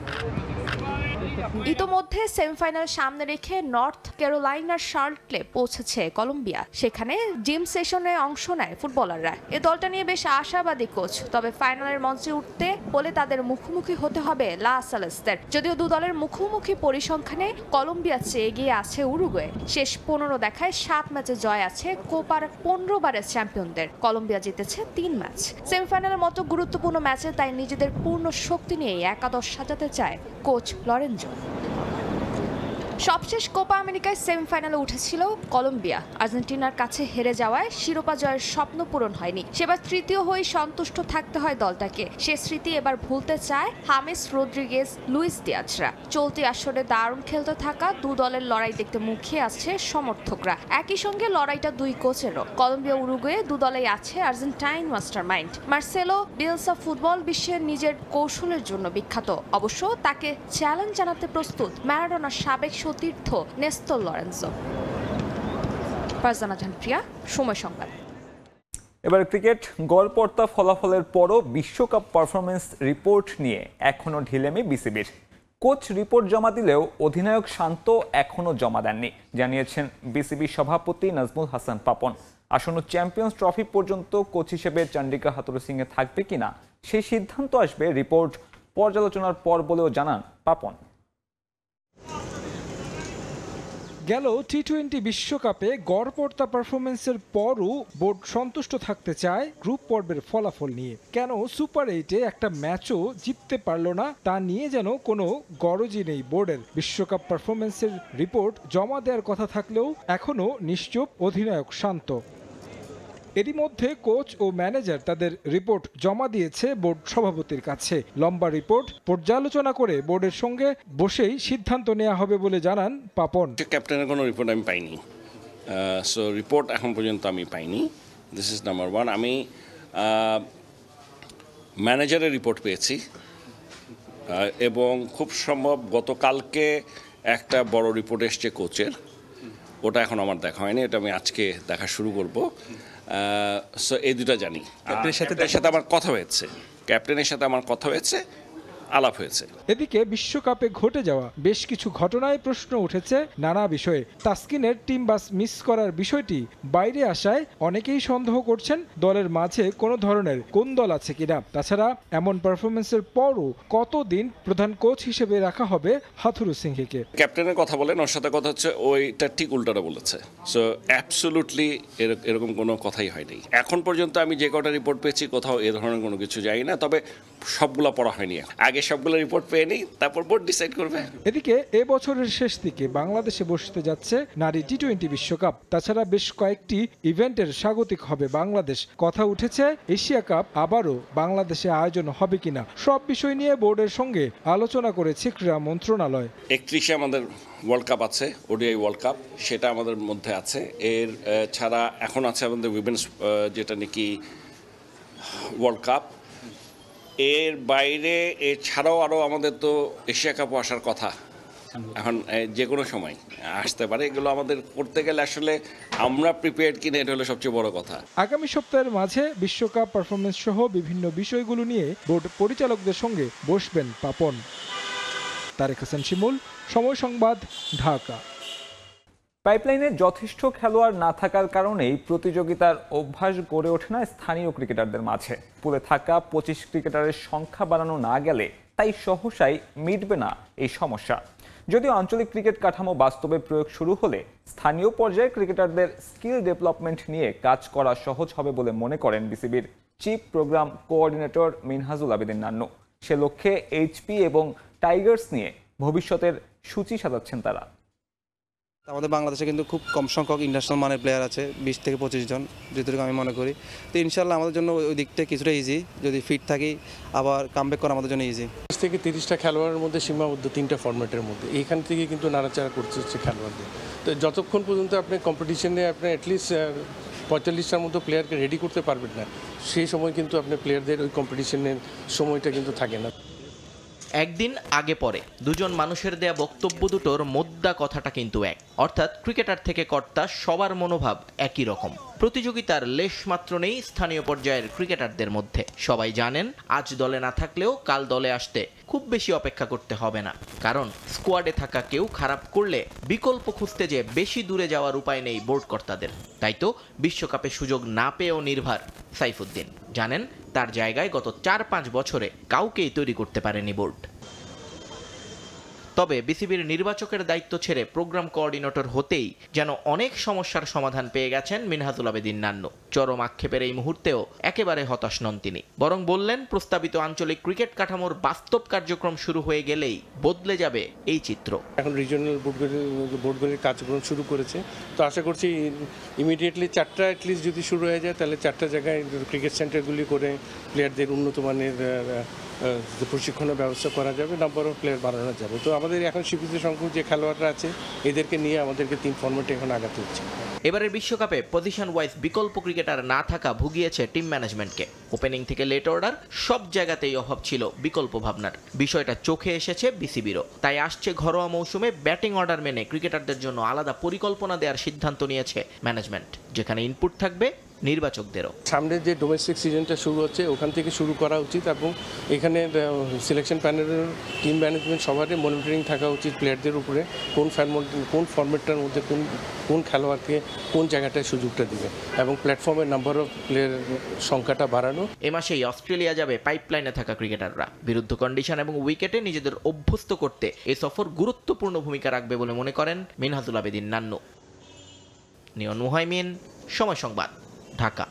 Speaker 11: ইতোমধ্যে সেমিফাইনাল সামনে রেখে নর্থ ক্যারোলাইনার শার্লটলে পৌঁছেছে কলম্বিয়া। সেখানে জিম সেশনে অংশ নেয় ফুটবলাররা। এ দলটা নিয়ে বেশ আশাবাদী কোচ। তবে ফাইনালের মঞ্চে উঠতে হলে তাদের মুখোমুখি হতে হবে লা সালেস্তের। যদিও দু দলের মুখোমুখি পরিসংখ্যানে কলম্বিয়া চেয়ে এগিয়ে আছে উরুগুয়ে। শেষ 15 দেখায় 7 ম্যাচে জয় আছে কোপার 15 বারের চ্যাম্পিয়নদের। কলম্বিয়া জিতেছে 3 ম্যাচ। সেমিফাইনালের মতো গুরুত্বপূর্ণ ম্যাচে তাই নিজেদের পূর্ণ শক্তি নিয়ে একাদশ সাজাতে চায় কোচ লরেনজো। সবশেষ কোপা আমেরিকায় সেমিফাইনালে উঠেছিল কলম্বিয়া। আর্জেন্টিনার কাছে হেরে যাওয়ায় শিরোপা জয়ের স্বপ্ন পূরণ হয়নি। সেবার তৃতীয় হয়ে সন্তুষ্ট থাকতে হয় দলটাকে। সে স্মৃতি এবার ভুলতে চায় হামেস রদ্রিগেজ, লুইস দিয়াজরা। চলতি আসরে দারুণ খেলতে থাকা দু দলের লড়াই দেখতে মুখিয়ে আছে সমর্থকরা। একই সঙ্গে লড়াইটা দুই কোচেরও। কলম্বিয়া উরুগুয়ে দু দলেই আছে Argentine mastermind. Marcelo Bielsa football বিশ্বের নিজের কৌশলের জন্য বিখ্যাত। অবশ্য তাকে চ্যালেঞ্জ জানাতে প্রস্তুত ম্যারাডোনার সাবেক সতীর্থ নেস্তর লরেনজো। ফারজানা জাহান প্রিয়া, সময় সংবাদ।
Speaker 1: এবার ক্রিকেট। গড়পড়তা ফলাফলের পরও বিশ্বকাপ পারফরমেন্স রিপোর্ট নিয়ে এখনো ঢিলেমি বিসিবির। কোচ রিপোর্ট জমা দিলেও অধিনায়ক শান্ত এখনো জমা দেননি, জানিয়েছেন বিসিবি সভাপতি নাজমুল হাসান পাপন। আসন্ন চ্যাম্পিয়ন্স ট্রফি পর্যন্ত কোচ হিসেবে চন্ডিকা হাথুরুসিংহে থাকবে কিনা সেই সিদ্ধান্ত আসবে রিপোর্ট পর্যালোচনার পর বলেও জানান পাপন।
Speaker 14: গেল টি-20 বিশ্বকাপে গড়পড়তা পারফরমেন্সের পরও বোর্ড সন্তুষ্ট থাকতে চায় গ্রুপ পর্বের ফলাফল নিয়ে। কেন সুপার 8-এ একটা ম্যাচও জিততে পারল না তা নিয়ে যেন কোনো গরজই নেই বোর্ডের। বিশ্বকাপ পারফরমেন্সের রিপোর্ট জমা দেওয়ার কথা থাকলেও এখনও নিশ্চুপ অধিনায়ক শান্ত। এরই মধ্যে কোচ ও ম্যানেজার তাদের রিপোর্ট জমা দিয়েছে বোর্ড সভাপতির কাছে। লম্বা রিপোর্ট পর্যালোচনা করে বোর্ডের সঙ্গে বসেই সিদ্ধান্ত নেওয়া হবে বলে জানান পাপন।
Speaker 2: ক্যাপ্টেনের কোনো রিপোর্ট আমি পাইনি, সো রিপোর্ট এখন পর্যন্ত আমি পাইনি। This is number 1। আমি ম্যানেজারের রিপোর্ট পেয়েছি এবং খুব সম্ভব গতকালকে একটা বড় রিপোর্ট এসছে কোচের, ওটা এখন আমার দেখা হয়নি, এটা আমি আজকে দেখা শুরু করব। সো এই দুটা জানি। ক্যাপ্টেনের সাথে আমার কথা হয়েছে, ক্যাপ্টেনের সাথে আমার কথা হয়েছে, আলাপ হয়েছে।
Speaker 14: এদিকে বিশ্বকাপে ঘটে যাওয়া বেশ কিছু ঘটনায় প্রশ্ন উঠেছে নানা বিষয়ে। তাসকিনের টিম বাস মিস করার বিষয়টি বাইরে আসায় অনেকেই সন্দেহ করছেন দলের মাঝে কোনো ধরনের কোন্দল আছে কিনা। তাছাড়া এমন পারফরমেন্সের পরও কতদিন প্রধান কোচ হিসেবে রাখা হবে হাথুরু সিংহেকে?
Speaker 2: ক্যাপ্টেনের কথা বলেন, ওর সাথে কথা হচ্ছে ওইটা ঠিক উল্টাটা বলেছে। সো অ্যাবসোলুটলি এরকম কোনো কথাই হয়নি এখন পর্যন্ত। আমি যে কটা রিপোর্ট পেয়েছি কোথাও এ ধরনের কোনো কিছু যাই না, তবে সবগুলো পড়া হয়নি। আগে সবগুলো রিপোর্ট পেয়ে নিই, তারপর বোর্ড ডিসাইড করবে।
Speaker 14: এদিকে এ বছরের শেষ দিকে বাংলাদেশে বসতে যাচ্ছে নারী টি-20 বিশ্বকাপ। তাছাড়া বেশ কয়েকটি ইভেন্টের স্বাগতিক হবে বাংলাদেশ। কথা উঠেছে এশিয়া কাপ আবারও বাংলাদেশে আয়োজন হবে কিনা। সব বিষয় নিয়ে বোর্ডের সঙ্গে আলোচনা করেছে ক্রীড়া মন্ত্রণালয়।
Speaker 2: 31-এ আমাদের ওয়ার্ল্ড কাপ আছে, ওডিআই ওয়ার্ল্ড কাপ, সেটা আমাদের মধ্যে আছে। এর ছাড়া এখন আছে আমাদের উইমেন্স যেটা নাকি ওয়ার্ল্ড কাপ। এর বাইরে এছাড়াও আরও আমাদের তো এশিয়া কাপও আসার কথা, এখন যে কোনো সময় আসতে পারে। এগুলো আমাদের করতে গেলে আসলে আমরা প্রিপেয়ার্ড কিনা, এটা হলো সবচেয়ে বড় কথা।
Speaker 14: আগামী সপ্তাহের মাঝে বিশ্বকাপ পারফরমেন্স সহ বিভিন্ন বিষয়গুলো নিয়ে বোর্ড পরিচালকদের সঙ্গে বসবেন পাপন। তারেক হাসান শিমুল, সময় সংবাদ, ঢাকা।
Speaker 1: পাইপলাইনে যথেষ্ট খেলোয়াড় না থাকার কারণেই প্রতিযোগিতার অভ্যাস গড়ে ওঠে না স্থানীয় ক্রিকেটারদের মাঝে। পুলে থাকা 25 ক্রিকেটারের সংখ্যা বাড়ানো না গেলে তাই সহসাই মিটবে না এই সমস্যা। যদিও আঞ্চলিক ক্রিকেট কাঠামো বাস্তবে প্রয়োগ শুরু হলে স্থানীয় পর্যায়ে ক্রিকেটারদের স্কিল ডেভেলপমেন্ট নিয়ে কাজ করা সহজ হবে বলে মনে করেন বিসিবির chief programme coordinator Minhajul Abedin Nannu. সে লক্ষ্যে এইচপি এবং টাইগার্স নিয়ে ভবিষ্যতের সূচি সাজাচ্ছেন তারা।
Speaker 15: আমাদের বাংলাদেশে কিন্তু খুব কম সংখ্যক ইন্টারন্যাশনাল মানের প্লেয়ার আছে, 20 থেকে 25 জন, যেটুকু আমি মনে করি। তো ইনশাল্লাহ আমাদের জন্য ওই দিকটা কিছুটা ইজি, যদি ফিট থাকি আবার কামব্যাক করা আমাদের জন্য ইজি।
Speaker 16: 20 থেকে 30টা খেলোয়াড়ের মধ্যে সীমাবদ্ধ 3টা ফরম্যাটের মধ্যে, এইখান থেকে কিন্তু নাড়াচাড়া করতে হচ্ছে খেলোয়াড়দের। তো যতক্ষণ পর্যন্ত আপনি কম্পিটিশনে আপনি অ্যাটলিস্ট 45টার মতো প্লেয়ারকে রেডি করতে পারবেন না, সেই সময় কিন্তু আপনি প্লেয়ারদের ওই কম্পিটিশনের সময়টা কিন্তু থাকে না।
Speaker 17: একদিন আগে পরে দুজন মানুষের দেয়া বক্তব্য দুটোর মোদ্দা কথাটা কিন্তু এক, অর্থাৎ ক্রিকেটার থেকে কর্তা সবার মনোভাব একই রকম। প্রতিযোগিতার লেশমাত্র নেই স্থানীয় পর্যায়ের ক্রিকেটারদের মধ্যে। সবাই জানেন আজ দলে না থাকলেও কাল দলে আসতে খুব বেশি অপেক্ষা করতে হবে না, কারণ স্কোয়াডে থাকা কেউ খারাপ করলে বিকল্প খুঁজতে যে বেশি দূরে যাওয়ার উপায় নেই বোর্ড কর্তাদের। তাই তো বিশ্বকাপে সুযোগ না পেয়েও নির্ভর সাইফুদ্দিন। জানেন তার জায়গায় গত 4-5 বছরে কাউকেই তৈরি করতে পারেনি বোর্ড। তবে বিসিবির নির্বাচকের দায়িত্ব ছেড়ে প্রোগ্রাম কোঅর্ডিনেটর হতেই যেন অনেক সমস্যার সমাধান পেয়ে গেছেন মিনহাজুল আবেদিন নান্নু। চরম আক্ষেপের এই মুহূর্তেও একেবারে হতাশ নন তিনি, বরং বললেন প্রস্তাবিত আঞ্চলিক ক্রিকেট কাঠামোর বাস্তব কার্যক্রম শুরু হয়ে গেলেই বদলে যাবে এই চিত্র।
Speaker 16: এখন রিজিওনাল বোর্ডগুলির কার্যক্রম শুরু করেছে, তো আশা করছি ইমিডিয়েটলি 4টা অ্যাটলিস্ট যদি শুরু হয়ে যায়, তাহলে 4টা জায়গায় ক্রিকেট সেন্টারগুলি করে প্লেয়ারদের উন্নত মানের প্রশিক্ষণের ব্যবস্থা করা যাবে, নাম্বার অফ প্লেয়ার বাড়ানো যাবে। তো আমাদের এখন স্বীকৃত সংখ্যক যে খেলোয়াড়রা আছে এদেরকে নিয়ে আমাদেরকে 3 ফরম্যাটে এখন আগাতে হচ্ছে।
Speaker 17: এবারের বিশ্বকাপে পজিশন ওয়াইজ বিকল্প ক্রিকেটার না থাকা ভুগিয়েছে টিম ম্যানেজমেন্টকে। ওপেনিং থেকে লেট অর্ডার সব জায়গাতেই অভাব ছিল বিকল্প ভাবনার। বিষয়টা চোখে এসেছে বিসিবিরও, তাই আসছে ঘরোয়া মৌসুমে ব্যাটিং অর্ডার মেনে ক্রিকেটারদের জন্য আলাদা পরিকল্পনা দেওয়ার সিদ্ধান্ত নিয়েছে ম্যানেজমেন্ট, যেখানে ইনপুট থাকবে নির্বাচকদেরও।
Speaker 16: সামনে যে ডোমেস্টিক সিজনটা শুরু হচ্ছে ওখান থেকে শুরু করা উচিত, এবং এখানে সিলেকশন প্যানেলের টিম ম্যানেজমেন্ট সবারই মনিটরিং থাকা উচিত প্লেয়ারদের উপরে, কোন ফরম্যাটটার মধ্যে কোন খেলোয়াড়কে কোন জায়গাটায় সুযোগটা দিবে, এবং প্ল্যাটফর্মের নাম্বার অফ প্লেয়ার সংখ্যাটা বাড়ানো।
Speaker 17: এ মাসেই অস্ট্রেলিয়া যাবে পাইপলাইনে থাকা ক্রিকেটাররা। বিরুদ্ধ কন্ডিশন এবং উইকেটে নিজেদের অভ্যস্ত করতে এ সফর গুরুত্বপূর্ণ ভূমিকা রাখবে বলে মনে করেন মিনহাজুল আবেদিন নান্নু। নিয়ন মুহাইমিন, সময় সংবাদ, ঢাকা।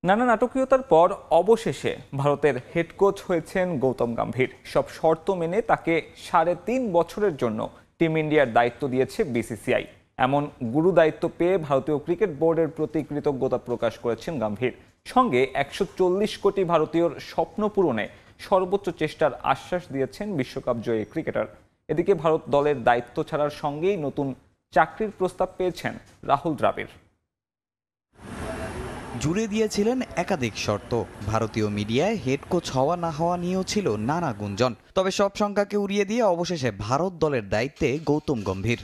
Speaker 1: নানা নাটকীয়তার পর অবশেষে ভারতের হেড কোচ হয়েছেন গৌতম গম্ভীর। সব শর্ত মেনে তাকে 3.5 বছরের জন্য টিম ইন্ডিয়ার দায়িত্ব দিয়েছে বিসিসিআই। এমন গুরু দায়িত্ব পেয়ে ভারতীয় ক্রিকেট বোর্ডের প্রতি কৃতজ্ঞতা প্রকাশ করেছেন গম্ভীর। সঙ্গে 140 কোটি ভারতীয়র স্বপ্ন পূরণে সর্বোচ্চ চেষ্টার আশ্বাস দিয়েছেন বিশ্বকাপ জয়ী ক্রিকেটার। এদিকে ভারত দলের দায়িত্ব ছাড়ার সঙ্গেই নতুন চাকরির প্রস্তাব পেয়েছেন রাহুল দ্রাবিড়।
Speaker 18: জুড়ে দিয়েছিলেন একাধিক শর্ত। ভারতীয় মিডিয়ায় হেড কোচ হওয়া না হওয়া নিয়েও ছিল নানা গুঞ্জন। তবে সব সংখ্যাকে উড়িয়ে দিয়ে অবশেষে ভারত দলের দায়িত্বে গৌতম গম্ভীর।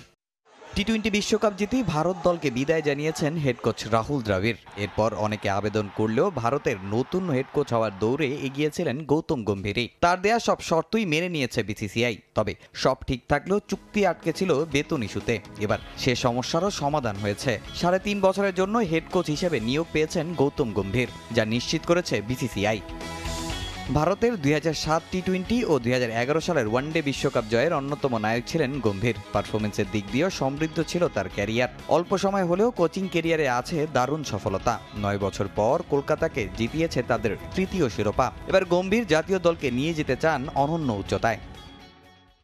Speaker 18: টি-20 বিশ্বকাপ জিতেই ভারত দলকে বিদায় জানিয়েছেন হেড কোচ রাহুল দ্রাবিড়। এরপর অনেকে আবেদন করলেও ভারতের নতুন হেড কোচ হওয়ার দৌড়ে এগিয়েছিলেন গৌতম গম্ভীরই। তার দেয়া সব শর্তই মেনে নিয়েছে বিসিসিআই। তবে সব ঠিক থাকলেও চুক্তি আটকে ছিল বেতন ইস্যুতে। এবার সে সমস্যারও সমাধান হয়েছে। 3.5 বছরের জন্য হেড কোচ হিসেবে নিয়োগ পেয়েছেন গৌতম গম্ভীর, যা নিশ্চিত করেছে বিসিসিআই। ভারতের 2007 টি-20 ও 2011 সালের ওয়ানডে বিশ্বকাপ জয়ের অন্যতম নায়ক ছিলেন গম্ভীর। পারফরমেন্সের দিক দিয়েও সমৃদ্ধ ছিল তার ক্যারিয়ার। অল্প সময় হলেও কোচিং ক্যারিয়ারে আছে দারুণ সফলতা। 9 বছর পর কলকাতাকে জিতিয়েছে তাদের তৃতীয় শিরোপা। এবার গম্ভীর জাতীয় দলকে নিয়ে যেতে চান অনন্য উচ্চতায়।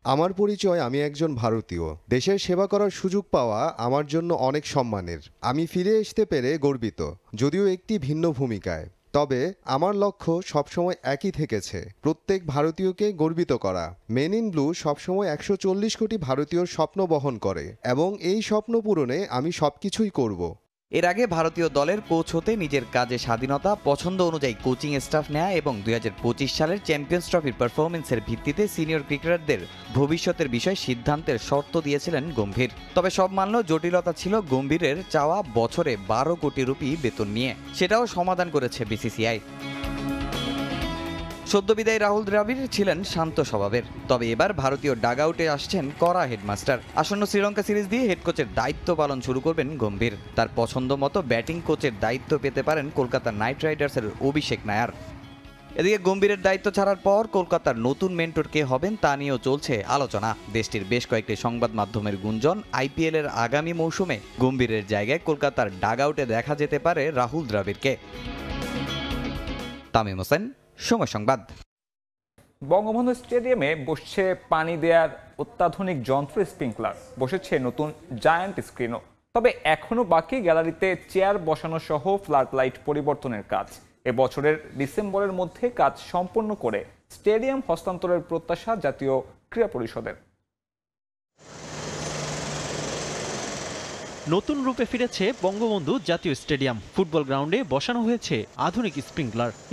Speaker 19: আমার পরিচয়, আমি একজন ভারতীয়। দেশের সেবা করার সুযোগ পাওয়া আমার জন্য অনেক সম্মানের। আমি ফিরে আসতে পেরে গর্বিত, যদিও একটি ভিন্ন ভূমিকায়। তবে আমার লক্ষ্য সবসময় একই থেকেছে, প্রত্যেক ভারতীয়কে গর্বিত করা। মেন ইন ব্লু সবসময় 140 কোটি ভারতীয়র স্বপ্ন বহন করে এবং এই স্বপ্ন পূরণে আমি সবকিছুই করব।
Speaker 18: এর আগে ভারতীয় দলের কোচ হতে নিজের কাজে স্বাধীনতা, পছন্দ অনুযায়ী কোচিং স্টাফ নেয়া এবং 2025 সালের চ্যাম্পিয়ন্স ট্রফির পারফরমেন্সের ভিত্তিতে সিনিয়র ক্রিকেটারদের ভবিষ্যতের বিষয়ে সিদ্ধান্তের শর্ত দিয়েছিলেন গম্ভীর। তবে সব মানলেও জটিলতা ছিল গম্ভীরের চাওয়া বছরে 12 কোটি রুপি বেতন নিয়ে। সেটাও সমাধান করেছে বিসিসিআই। সদ্য বিদায়ী রাহুল দ্রাবিড় ছিলেন শান্ত স্বভাবের, তবে এবার ভারতীয় ডাগআউটে আসছেন কড়া হেডমাস্টার। আসন্ন শ্রীলঙ্কা সিরিজ দিয়ে হেড কোচের দায়িত্ব পালন শুরু করবেন গম্ভীর। তার পছন্দ মতো ব্যাটিং কোচের দায়িত্ব পেতে পারেন কলকাতা নাইট রাইডার্সের অভিষেক নায়ার। এদিকে গম্ভীরের দায়িত্ব ছাড়ার পর কলকাতার নতুন মেন্টর কে হবেন তা নিয়েও চলছে আলোচনা। দেশটির বেশ কয়েকটি সংবাদ মাধ্যমের গুঞ্জন, আইপিএল এর আগামী মৌসুমে গম্ভীরের জায়গায় কলকাতার ডাগআউটে দেখা যেতে পারে রাহুল দ্রাবিড়কে। তামিম হোসেন, সময় সংবাদ।
Speaker 1: বঙ্গবন্ধু স্টেডিয়ামে বসছে পানি দেওয়ার অত্যাধুনিক যন্ত্র স্প্রিংকলার, বসেছে নতুন জায়ান্ট স্ক্রিনও। তবে এখনো বাকি গ্যালারিতে চেয়ার বসানো সহ ফ্লাড লাইট পরিবর্তনের কাজ। এবছরের ডিসেম্বরের মধ্যে কাজ সম্পন্ন করে স্টেডিয়াম হস্তান্তরের প্রত্যাশা জাতীয় ক্রীড়া পরিষদের।
Speaker 12: নতুন রূপে ফিরেছে বঙ্গবন্ধু জাতীয় স্টেডিয়াম। ফুটবল গ্রাউন্ডে বসানো হয়েছে আধুনিক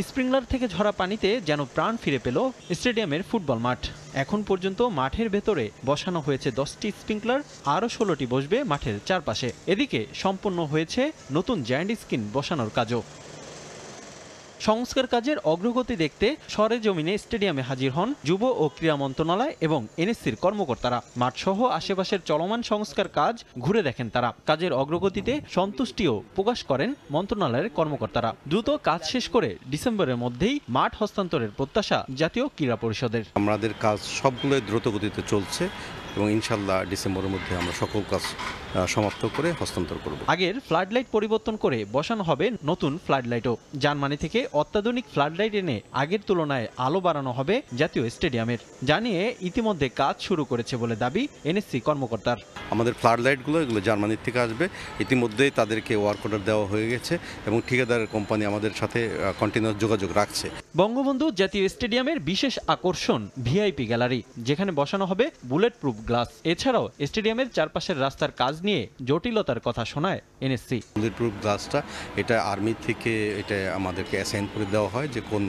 Speaker 12: স্প্রিংলার থেকে ঝরা পানিতে যেন প্রাণ ফিরে পেল স্টেডিয়ামের ফুটবল মাঠ। এখন পর্যন্ত মাঠের ভেতরে বসানো হয়েছে 10টি স্প্রিংকলার, আরও 16টি বসবে মাঠের চারপাশে। এদিকে সম্পন্ন হয়েছে নতুন জায়ান্ট স্ক্রিন বসানোর কাজও। সংস্কার কাজের অগ্রগতি দেখতে সরেজমিনে স্টেডিয়ামে হাজির হন যুব ও ক্রীড়া মন্ত্রণালয় এবং এনএসসির কর্মকর্তারা। মাঠসহ আশেপাশের চলমান সংস্কার কাজ ঘুরে দেখেন তারা। কাজের অগ্রগতিতে সন্তুষ্টিও প্রকাশ করেন মন্ত্রণালয়ের কর্মকর্তারা। দ্রুত কাজ শেষ করে ডিসেম্বরের মধ্যেই মাঠ হস্তান্তরের প্রত্যাশা জাতীয় ক্রীড়া পরিষদের।
Speaker 20: আমাদের কাজ সবগুলো দ্রুত গতিতে চলছে এবং ইনশাল্লাহ ডিসেম্বরের মধ্যে আমরা সকল কাজ সমাপ্ত করে হস্তান্তর করব।
Speaker 12: আগের ফ্লাড লাইট পরিবর্তন করে বসানো হবে নতুন ফ্লাড লাইটও। জার্মানি থেকে অত্যাধুনিক ফ্লাড লাইট এনে আগের তুলনায় আলো বাড়ানো হবে জাতীয় স্টেডিয়ামের, জানিয়ে ইতিমধ্যে কাজ শুরু করেছে বলে দাবি এনএসসি কর্মকর্তার।
Speaker 20: আমাদের ফ্লাড লাইটগুলো এগুলো জার্মানির থেকে আসবে। ইতিমধ্যেই তাদেরকে ওয়ার্ক অর্ডার দেওয়া হয়ে গেছে এবং ঠিকাদারের কোম্পানি আমাদের সাথে কন্টিনিউয়াস যোগাযোগ রাখছে।
Speaker 12: বঙ্গবন্ধু জাতীয় স্টেডিয়ামের বিশেষ আকর্ষণ ভিআইপি গ্যালারি, যেখানে বসানো হবে বুলেট প্রুফ গ্লাস। এছাড়াও স্টেডিয়ামের চারপাশের রাস্তার কাজ নিয়ে জটিলতার কথা শোনায় এনএসসি।
Speaker 20: বুলেট প্রুফ গ্লাসটা এটা আর্মি থেকে এটা আমাদেরকে অ্যাসাইন করে দেওয়া হয় যে কোন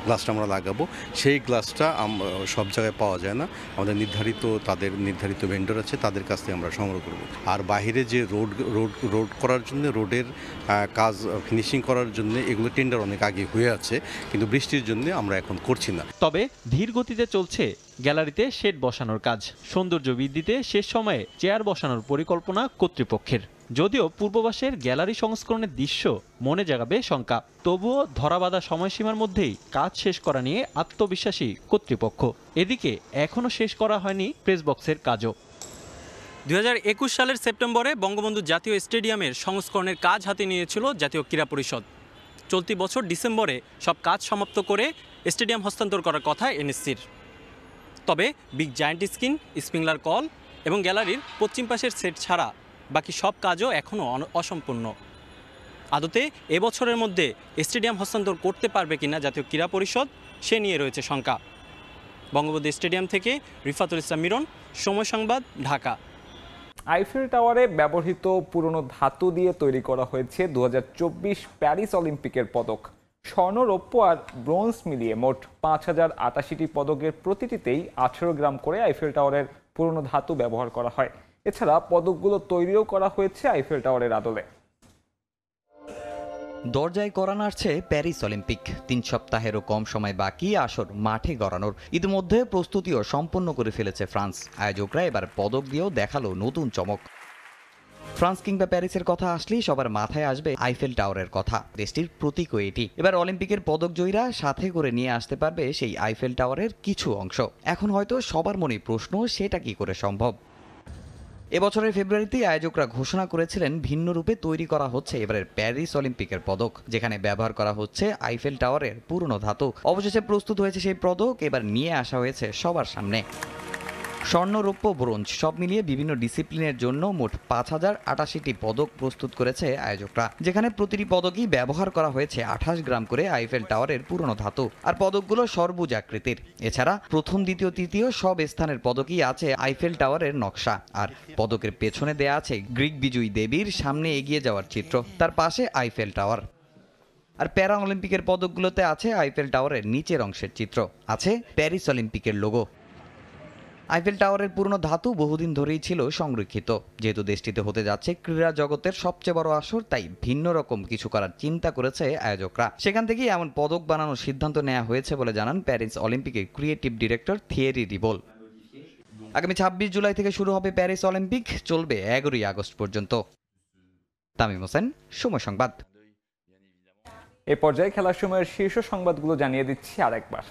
Speaker 20: গ্লাসটা আমরা লাগাবো। সেই গ্লাসটা সব জায়গায় পাওয়া যায় না, আমাদের তাদের নির্ধারিত ভেন্ডর আছে, তাদের কাছ থেকে আমরা সংগ্রহ করব। আর বাইরে যে রোড করার জন্য, রোডের কাজ ফিনিশিং করার জন্য এগুলো টেন্ডার অনেক আগে হয়ে আছে, কিন্তু বৃষ্টির জন্য আমরা এখন করছি না।
Speaker 12: তবে ধীর গতিতে চলছে গ্যালারিতে শেড বসানোর কাজ। সৌন্দর্য বৃদ্ধিতে শেষ সময়ে চেয়ার বসানোর পরিকল্পনা কর্তৃপক্ষের। যদিও পূর্ববাসের গ্যালারি সংস্করণের দৃশ্য মনে জাগাবে শঙ্কা, তবুও ধরাবাঁধা সময়সীমার মধ্যেই কাজ শেষ করা নিয়ে আত্মবিশ্বাসী কর্তৃপক্ষ। এদিকে এখনও শেষ করা হয়নি প্রেস বক্সের কাজও।
Speaker 21: 2021 সালের সেপ্টেম্বরে বঙ্গবন্ধু জাতীয় স্টেডিয়ামের সংস্করণের কাজ হাতে নিয়েছিল জাতীয় ক্রীড়া পরিষদ। চলতি বছর ডিসেম্বরে সব কাজ সমাপ্ত করে স্টেডিয়াম হস্তান্তর করার কথা এনএসসির। তবে big giant screen, sprinkler call এবং গ্যালারির পশ্চিম পাশের সেট ছাড়া বাকি সব কাজও এখনও অসম্পূর্ণ। আদতে এবছরের মধ্যে স্টেডিয়াম হস্তান্তর করতে পারবে কিনা জাতীয় ক্রীড়া পরিষদ, সে নিয়ে রয়েছে শঙ্কা। বঙ্গবন্ধু স্টেডিয়াম থেকে রিফাতুল ইসলাম মিরন, সময় সংবাদ, ঢাকা।
Speaker 1: আইফেল টাওয়ারে ব্যবহৃত পুরনো ধাতু দিয়ে তৈরি করা হয়েছে 2024 প্যারিস অলিম্পিকের পদক। স্বর্ণ, রৌপ্য আর ব্রোঞ্জ মিলিয়ে মোট 5088টি পদকের প্রতিটিতেই 18 গ্রাম করে আইফেল টাওয়ারের পুরনো ধাতু ব্যবহার করা হয়। এছাড়া পদকগুলো তৈরিও করা হয়েছে আইফেল টাওয়ারের আদলে।
Speaker 18: দরজায় করা নাড়ছে প্যারিস অলিম্পিক। 3 সপ্তাহেরও কম সময় বাকি আসর মাঠে গড়ানোর। ইতিমধ্যে প্রস্তুতিও সম্পন্ন করে ফেলেছে ফ্রান্স। আয়োজকরা এবার পদক দিয়েও দেখালো নতুন চমক। ফ্রান্স কিংবা প্যারিসের কথা আসলেই সবার মাথায় আসবে আইফেল টাওয়ারের কথা। দেশটির প্রতীকও এটি। এবার অলিম্পিকের পদক জয়ীরা সাথে করে নিয়ে আসতে পারবে সেই আইফেল টাওয়ারের কিছু অংশ। এখন হয়তো সবার মনে প্রশ্ন, সেটা কি করে সম্ভব? এবছরের ফেব্রুয়ারিতে আয়োজকরা ঘোষণা করেছিলেন ভিন্ন রূপে তৈরি করা হচ্ছে এবারের প্যারিস অলিম্পিকের পদক, যেখানে ব্যবহার করা হচ্ছে আইফেল টাওয়ারের পুরনো ধাতু। অবশেষে প্রস্তুত হয়েছে সেই পদক, এবার নিয়ে আসা হয়েছে সবার সামনে। স্বর্ণ, রৌপ্য, ব্রোঞ্জ সব মিলিয়ে বিভিন্ন ডিসিপ্লিনের জন্য মোট 5088টি পদক প্রস্তুত করেছে আয়োজকরা, যেখানে প্রতিটি পদকই ব্যবহার করা হয়েছে 28 গ্রাম করে আইফেল টাওয়ারের পুরনো ধাতু। আর পদকগুলো সর্বুজ আকৃতির। এছাড়া প্রথম, দ্বিতীয়, তৃতীয় সব স্থানের পদকই আছে আইফেল টাওয়ারের নকশা। আর পদকের পেছনে দেয়া আছে গ্রিক বিজয়ী দেবীর সামনে এগিয়ে যাওয়ার চিত্র, তার পাশে আইফেল টাওয়ার। আর প্যারা অলিম্পিকের পদকগুলোতে আছে আইফেল টাওয়ারের নিচের অংশের চিত্র, আছে প্যারিস অলিম্পিকের লোগো। আইফেল টাওয়ারের পুরনো ধাতু বহুদিন ধরেই ছিল সংরক্ষিত। যেহেতু দেশটিতে হতে যাচ্ছে ক্রীড়া জগতের সবচেয়ে বড় আসর, তাই ভিন্ন রকম কিছু করার চিন্তা করেছে আয়োজকরা। সেখান থেকেই এমন পদক বানানোর সিদ্ধান্ত নেওয়া হয়েছে বলে জানান প্যারিস অলিম্পিকের ক্রিয়েটিভ ডিরেক্টর থিয়েরি রিবোল। আগামী 26 জুলাই থেকে শুরু হবে প্যারিস অলিম্পিক, চলবে 11 আগস্ট পর্যন্ত। তামিম হোসেন, সময় সংবাদ।
Speaker 1: এ পর্যায়ে খেলার সময়ের শীর্ষ সংবাদগুলো জানিয়ে দিচ্ছি আরেকবার।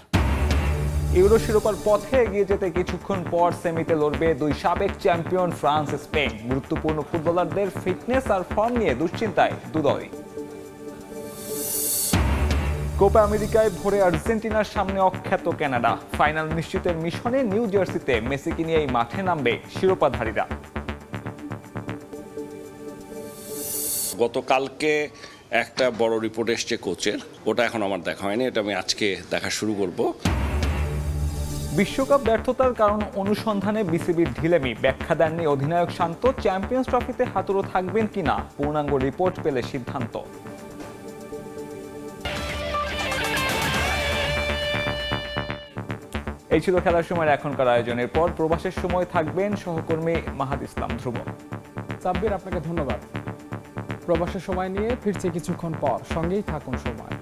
Speaker 1: ইউরো শিরোপার পথে এগিয়ে যেতে কিছুক্ষণ পর সেমিতে লড়বে দুই সাবেক চ্যাম্পিয়ন ফ্রান্স স্পেন। গুরুত্বপূর্ণ ফুটবলারদের ফিটনেস আর ফর্ম নিয়ে দুশ্চিন্তায় দুদলই। কোপা আমেরিকায় ভোরে আর্জেন্টিনার সামনে অখ্যাত কানাডা। ফাইনাল নিশ্চিতের মিশনে নিউ জার্সিতে মেসিকে নিয়েই মাঠে নামবে শিরোপাধারীরা।
Speaker 2: গতকালকে একটা বড় রিপোর্ট এসছে কোচের, ওটা এখন আমার দেখা হয়নি, এটা আমি আজকে দেখা শুরু করব।
Speaker 1: বিশ্বকাপ ব্যর্থতার কারণ অনুসন্ধানে বিসিবির ঢিলেমি। ব্যাখ্যা দেননি অধিনায়ক শান্ত। চ্যাম্পিয়ন্স ট্রফিতে হাতুড়ো থাকবেন কিনা পূর্ণাঙ্গ রিপোর্ট পেলে সিদ্ধান্ত। এই ছিল খেলার সময় এখনকার আয়োজনের পর প্রবাসের সময় থাকবেন সহকর্মী মাহাদ ইসলাম ধ্রুব।
Speaker 4: সাব্বির, আপনাকে ধন্যবাদ। প্রবাসের সময় নিয়ে ফিরছে কিছুক্ষণ পর, সঙ্গেই থাকুন সময়।